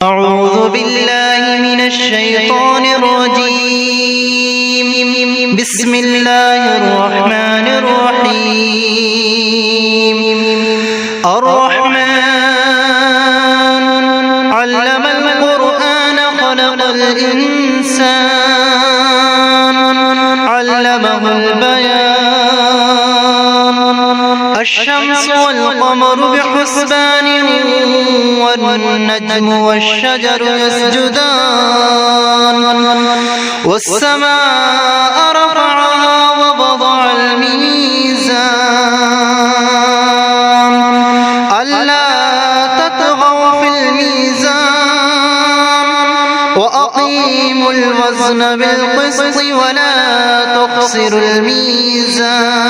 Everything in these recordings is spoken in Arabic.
أعوذ بالله من الشيطان الرجيم. بسم الله الرحمن الرحيم. الرحمن علم القرآن خلق الإنسان علمه البيان. الشمس والقمر بحسبان والنجم والشجر يسجدان. والسماء رفعها ووضع الميزان ألا تطغوا في الميزان وأقيموا الوزن بالقسط ولا تخسروا الميزان.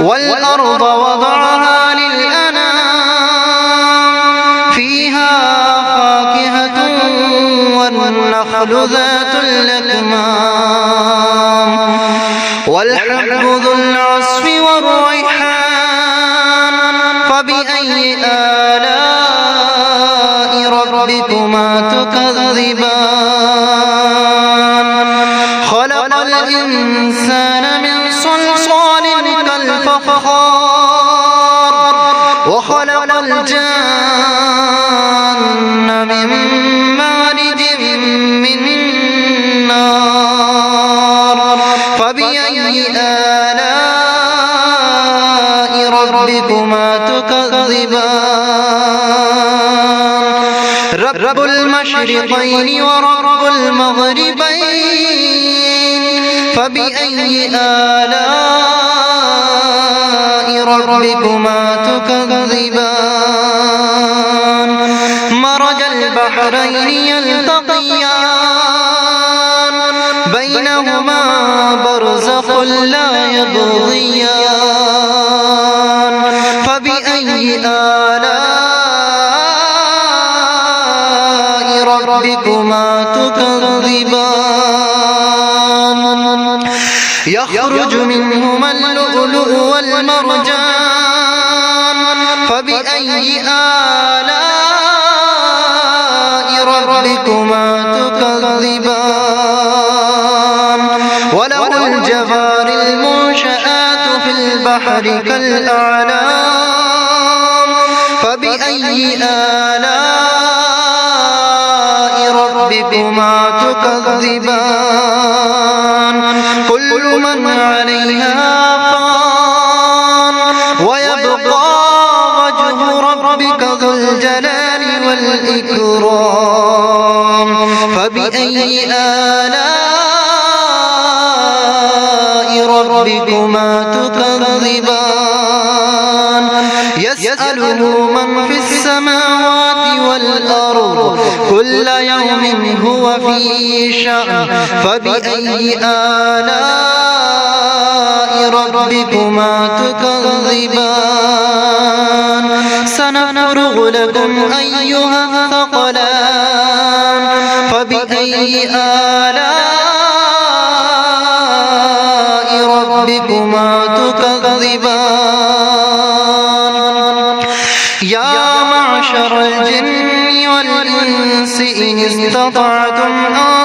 والأرض وضعها للأنام فيها فاكهة والنخل ذات الأكمام والحب ذو العصف والريحان. فبأي آلاء ربكما تكذبان. خلق الإنسان من صلصال كالفخار وخلق الجان من مارج من نار. فبأي آلاء ربكما تكذبان. رب المشرقين ورب المغربين. فبأي آلاء ربكما تكذبان. مرج البحرين يلتقيان بينهما برزخ لا يبغيان. فبأي آلاء ربكما تكذبان. يخرج منهما اللؤلؤ والمرجان. فبأي آلاء ربكما تكذبان. وله الجوار المنشآت في البحر كالأعلام. فبأي آلاء ربكما تكذبان. كل من عليها فان ويبقى وجه ربك ذو الجلال والإكرام. فبأي آلاء ربكما تكذبان. يسأله من في السماوات والأرض كل يوم هو في شأن. فبأي آلاء ربكما تكذبان. سنفرغ لكم أيها الثقلان. فبأي آلاء ربكما تكذبان. يا معشر الجن والإنس إن استطعتم أن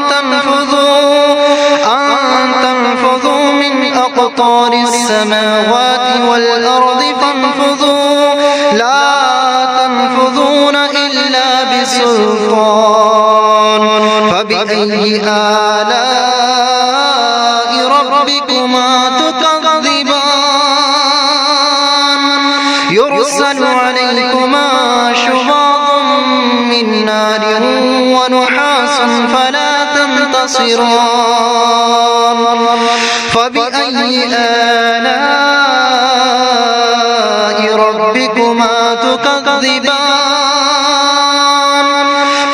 تنفذوا من أقطار السماوات والأرض فانفذوا لا تنفذون إلا بسلطان. فبأي آلاء ربكما تكذبان. يرسل عليكما شواظ من نار ونحاس فلا تنتصران. فبأي آلاء ربكما تكذبان.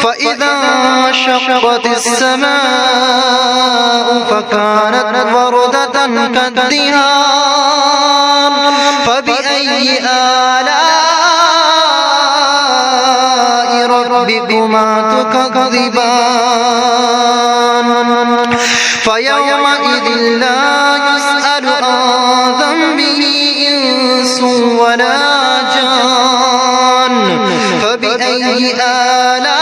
فإذا انشقت السماء فكانت وردة كالدهان. فبأي آلاء ربكما تكذبان. فيومئذ لا يسأل عن ذنبه إنس ولا جان. فبأي فبأي آلاء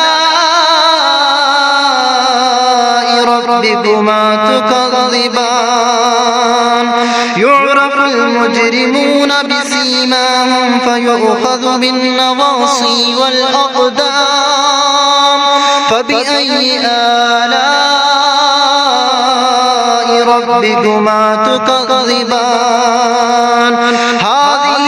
ربكما تكذبان يعرف المجرمون بسيماهم فيؤخذ بالنواصي والأقدام فبأي آلاء ربكما تكذبان هذه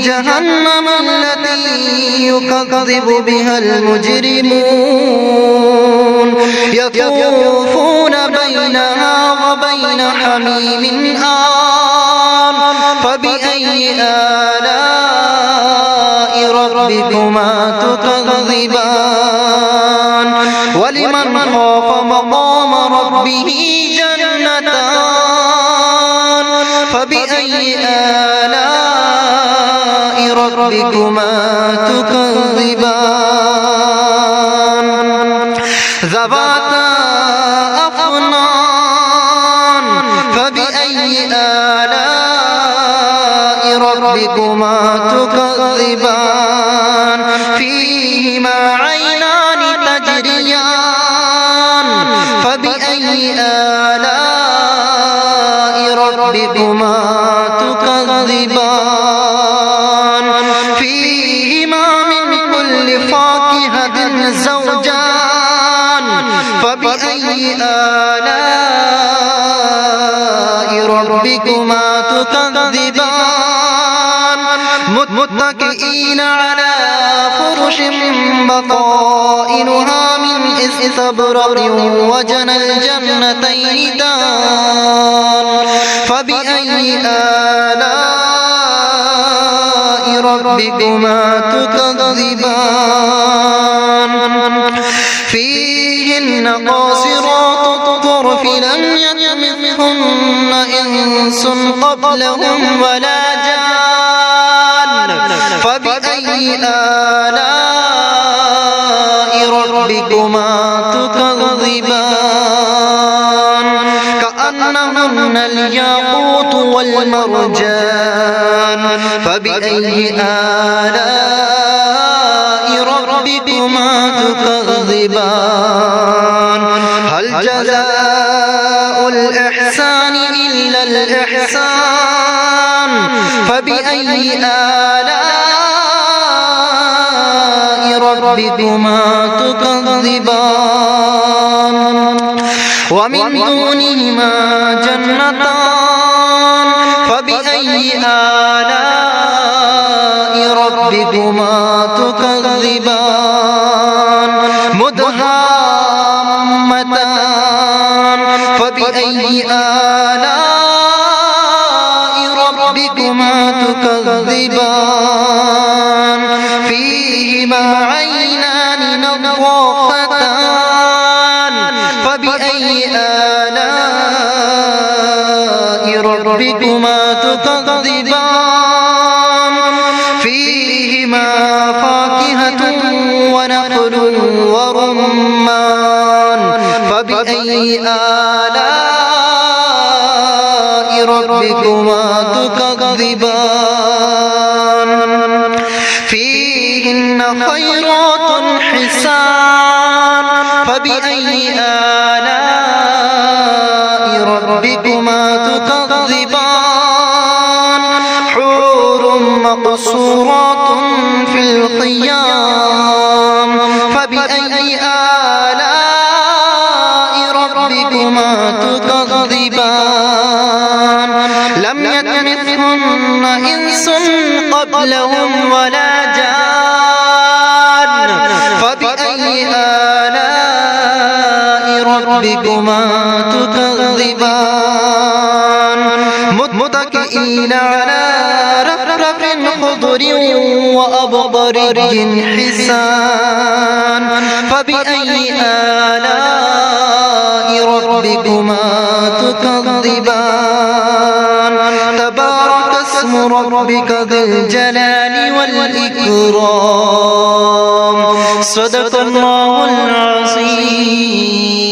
جهنم التي يكذب بها المجرمون يطوفون بينها وبين حميم آن فبأي آلاء ربكما تكذبان ولمن خاف مقام ربه جنتان فبأي آلاء ربكما تكذبان ذواتا أفنان فبأي آلاء ربكما تكذبان فيهما عينان تجريان فبأي آلاء ربكما تكذبان فيهما من كل فاكهة زوجان فبأي آلاء ربكما تكذبان متكئين على فرش بطائنها من استبرق وجنى الجنتين دان فبأي آلاء ربكما تكذبان فيهن قاصرات الطرف لم يطمثهن إنس قبلهم ولا جان فبأي آلاء ربكما تكذبان كأنهن الياقوت والمرجان فبأي آلاء ربكما تكذبان هل جزاء الإحسان إلا الإحسان فبأي آلاء ربكما تكذبان ومن دونهما جنتان فبأي آلاء ربكما تكذبان مدهامتان فبأي آلاء ربكما تكذبان فيهما عينان نضاختان فبأي آلاء ربكما تكذبان فيهما فاكهة ونخل ورمان فبأي آلاء ربكما تكذبان فيهن خيرات حسان فبأي آلاء ربكما تكذبان حور مقصورات في الخيام فبأي آلاء ربكما تكذبان لم يطمثهن إنس قبلهم ولا جان فبأي آلاء ربكما تكذبان متكئين على رفرف خضر وأبقري حسان فبأي آلاء ربكما تكذبان تبارك اسم ربك ذي الجلال والإكرام صدق الله العظيم.